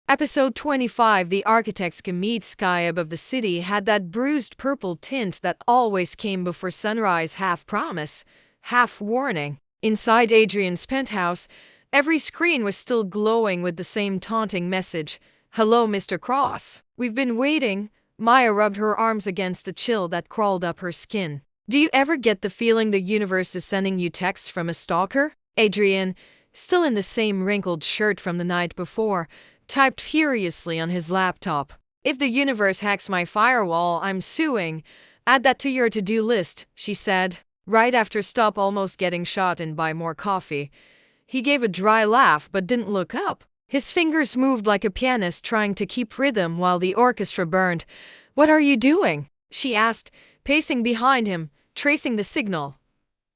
Episode 25. The architect's commute sky above the city had that bruised purple tint that always came before sunrise, half promise, half warning. Inside Adrian's penthouse, every screen was still glowing with the same taunting message. "Hello, Mr. Cross. We've been waiting." Maya rubbed her arms against the chill that crawled up her skin. "Do you ever get the feeling the universe is sending you texts from a stalker?" Adrian, still in the same wrinkled shirt from the night before, typed furiously on his laptop. "If the universe hacks my firewall, I'm suing. Add that to your to-do list," she said, right after stop almost getting shot in by more coffee. He gave a dry laugh but didn't look up. His fingers moved like a pianist trying to keep rhythm while the orchestra burned. "What are you doing?" she asked, pacing behind him, tracing the signal.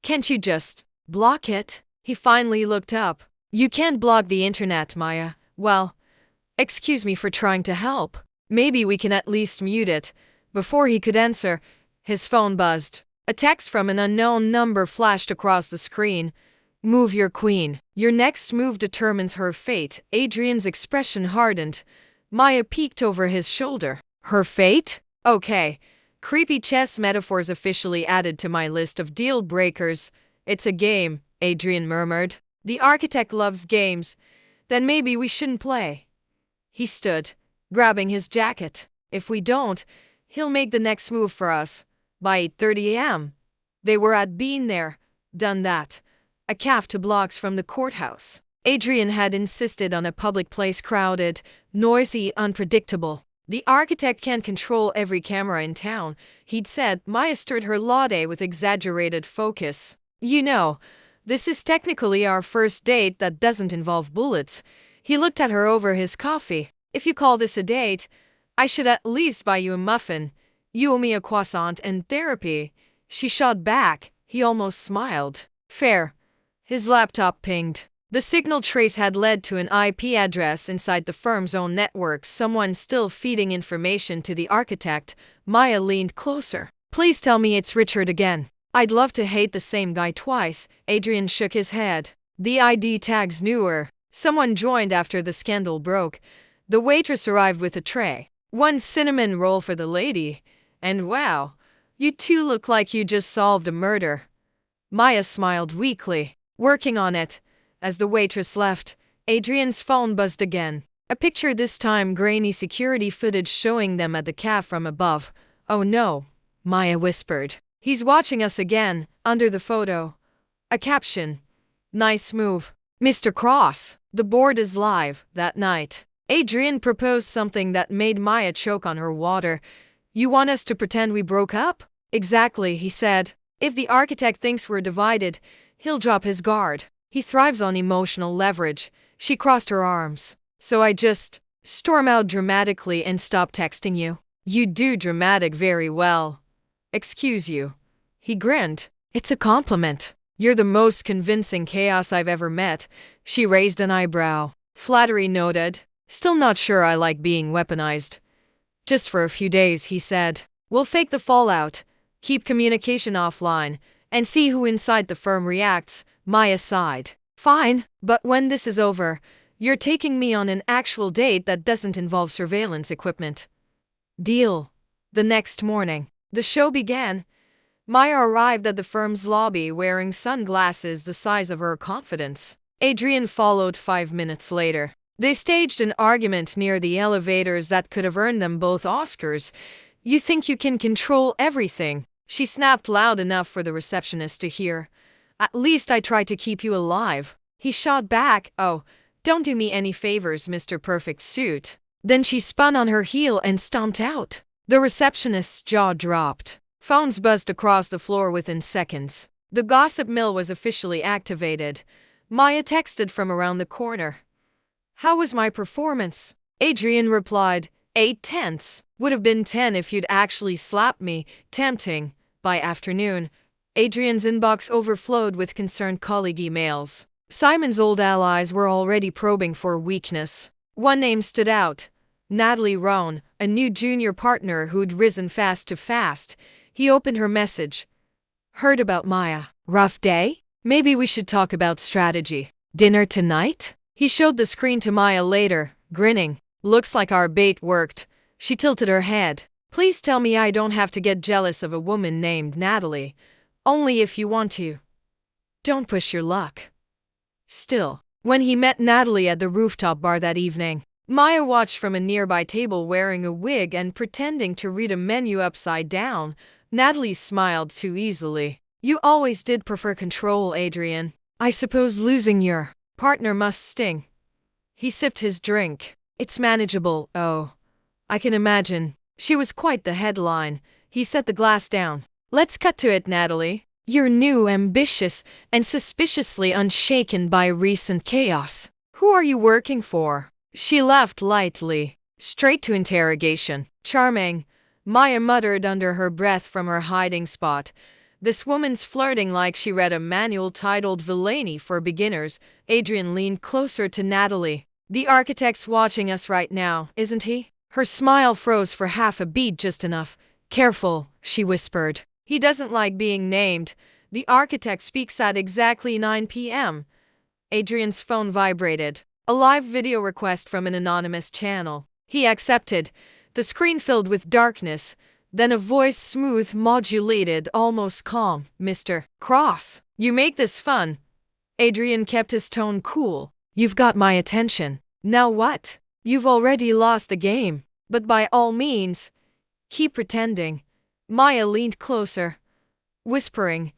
"Can't you just block it?" He finally looked up. "You can't block the internet, Maya. Well, excuse me for trying to help. Maybe we can at least mute it." Before he could answer, his phone buzzed. A text from an unknown number flashed across the screen. "Move your queen. Your next move determines her fate." Adrian's expression hardened. Maya peeked over his shoulder. "Her fate? Okay. Creepy chess metaphors officially added to my list of deal breakers." "It's a game," Adrian murmured. "The architect loves games. Then maybe we shouldn't play." He stood, grabbing his jacket. "If we don't, he'll make the next move for us by 8:30 a.m. They were at been there, done that. A calf 2 blocks from the courthouse. Adrian had insisted on a public place, crowded, noisy, unpredictable. "The architect can't control every camera in town," he'd said. Maya stirred her latte with exaggerated focus. "You know, this is technically our first date that doesn't involve bullets." He looked at her over his coffee. "If you call this a date, I should at least buy you a muffin. You owe me a croissant and therapy." She shot back. He almost smiled. "Fair." His laptop pinged. The signal trace had led to an IP address inside the firm's own network, someone still feeding information to the architect. Maya leaned closer. "Please tell me it's Richard again." "I'd love to hate the same guy twice." Adrian shook his head. "The ID tag's newer. Someone joined after the scandal broke." The waitress arrived with a tray. "One cinnamon roll for the lady. And wow, you two look like you just solved a murder." Maya smiled weakly. "Working on it." As the waitress left, Adrian's phone buzzed again. A picture, this time grainy security footage showing them at the cafe from above. "Oh no," Maya whispered. "He's watching us again." Under the photo, a caption. "Nice move, Mr. Cross. The board is live." That night, Adrian proposed something that made Maya choke on her water. "You want us to pretend we broke up?" "Exactly," he said. "If the architect thinks we're divided, he'll drop his guard. He thrives on emotional leverage." She crossed her arms. "So I just storm out dramatically and stop texting you?" "You do dramatic very well." "Excuse you." He grinned. "It's a compliment. You're the most convincing chaos I've ever met." She raised an eyebrow. "Flattery noted. Still not sure I like being weaponized." "Just for a few days," he said. "We'll fake the fallout, keep communication offline, and see who inside the firm reacts." Maya sighed. "Fine, but when this is over, you're taking me on an actual date that doesn't involve surveillance equipment." "Deal." The next morning, the show began. Maya arrived at the firm's lobby wearing sunglasses the size of her confidence. Adrian followed 5 minutes later. They staged an argument near the elevators that could have earned them both Oscars. "You think you can control everything," she snapped loud enough for the receptionist to hear. "At least I try to keep you alive." He shot back. "Oh, don't do me any favors, Mr. Perfect Suit." Then she spun on her heel and stomped out. The receptionist's jaw dropped. Phones buzzed across the floor within seconds. The gossip mill was officially activated. Maya texted from around the corner. "How was my performance?" Adrian replied, 8/10. "Would have been 10 if you'd actually slapped me." Tempting. By afternoon, Adrian's inbox overflowed with concerned colleague emails. Simon's old allies were already probing for weakness. One name stood out. Natalie Roan, a new junior partner who'd risen fast to fast. He opened her message. "Heard about Maya. Rough day? Maybe we should talk about strategy. Dinner tonight?" He showed the screen to Maya later, grinning. Looks like our bait worked. She tilted her head. Please tell me I don't have to get jealous of a woman named Natalie. Only if you want to. Don't push your luck. Still, when he met Natalie at the rooftop bar that evening, Maya watched from a nearby table wearing a wig and pretending to read a menu upside down. Natalie smiled too easily. You always did prefer control, Adrian. I suppose losing your partner must sting. He sipped his drink. It's manageable, oh. I can imagine. She was quite the headline. He set the glass down. Let's cut to it, Natalie. You're new, ambitious, and suspiciously unshaken by recent chaos. Who are you working for? She laughed lightly. Straight to interrogation. Charming. Maya muttered under her breath from her hiding spot. This woman's flirting like she read a manual titled Villainy for Beginners. Adrian leaned closer to Natalie. The architect's watching us right now, isn't he? Her smile froze for half a beat, just enough. Careful, she whispered. He doesn't like being named. The architect speaks at exactly 9 p.m. Adrian's phone vibrated. A live video request from an anonymous channel. He accepted. The screen filled with darkness. Then a voice, smooth, modulated, almost calm. Mr. Cross, you make this fun. Adrian kept his tone cool. You've got my attention. Now what? You've already lost the game. But by all means, keep pretending. Maya leaned closer, whispering,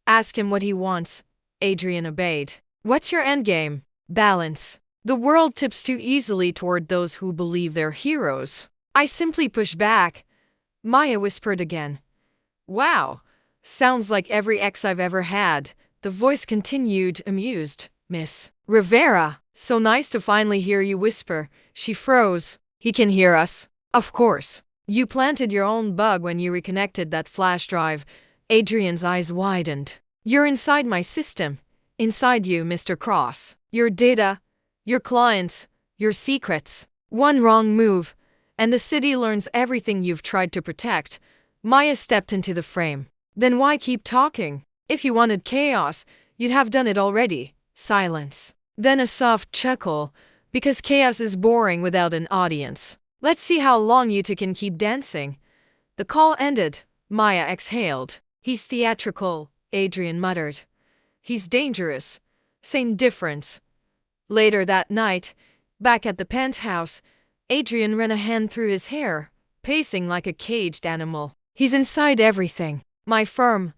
ask him what he wants. Adrian obeyed. What's your endgame? Balance. The world tips too easily toward those who believe they're heroes. I simply push back. Maya whispered again. Wow, sounds like every ex I've ever had. The voice continued, amused. Miss Rivera, so nice to finally hear you whisper. She froze. He can hear us. Of course. You planted your own bug when you reconnected that flash drive. Adrian's eyes widened. You're inside my system. Inside you, Mr. Cross. Your data, your clients, your secrets. One wrong move, and the city learns everything you've tried to protect. Maya stepped into the frame. Then why keep talking? If you wanted chaos, you'd have done it already. Silence. Then a soft chuckle, because chaos is boring without an audience. Let's see how long you two can keep dancing. The call ended. Maya exhaled. He's theatrical, Adrian muttered. He's dangerous. Same difference. Later that night, back at the penthouse, Adrian ran a hand through his hair, pacing like a caged animal. He's inside everything. My firm,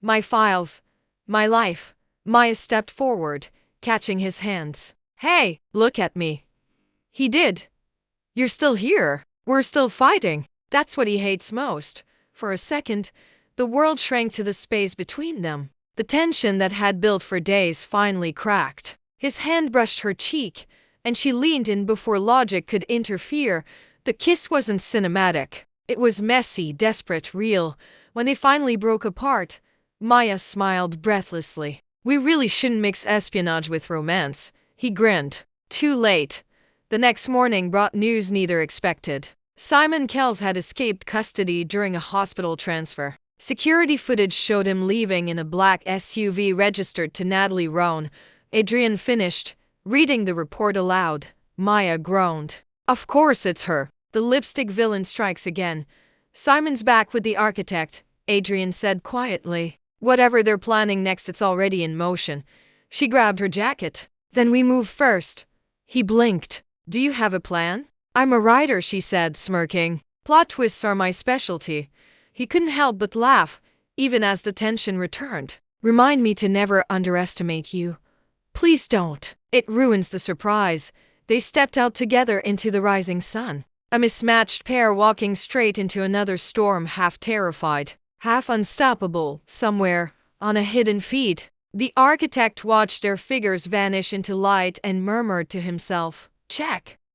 my files, my life. Maya stepped forward, catching his hands. Hey, look at me. He did. You're still here. We're still fighting. That's what he hates most. For a second, the world shrank to the space between them. The tension that had built for days finally cracked. His hand brushed her cheek, and she leaned in before logic could interfere. The kiss wasn't cinematic. It was messy, desperate, real. When they finally broke apart, Maya smiled breathlessly. We really shouldn't mix espionage with romance. He grinned. Too late. The next morning brought news neither expected. Simon Kells had escaped custody during a hospital transfer. Security footage showed him leaving in a black SUV registered to Natalie Roan. Adrian finished, reading the report aloud. Maya groaned. Of course it's her. The lipstick villain strikes again. Simon's back with the architect, Adrian said quietly. Whatever they're planning next, it's already in motion. She grabbed her jacket. Then we move first. He blinked. Do you have a plan? I'm a writer, she said, smirking. Plot twists are my specialty. He couldn't help but laugh, even as the tension returned. Remind me to never underestimate you. Please don't. It ruins the surprise. They stepped out together into the rising sun. A mismatched pair walking straight into another storm, half terrified, half unstoppable, somewhere on a hidden feed. The architect watched their figures vanish into light and murmured to himself, check.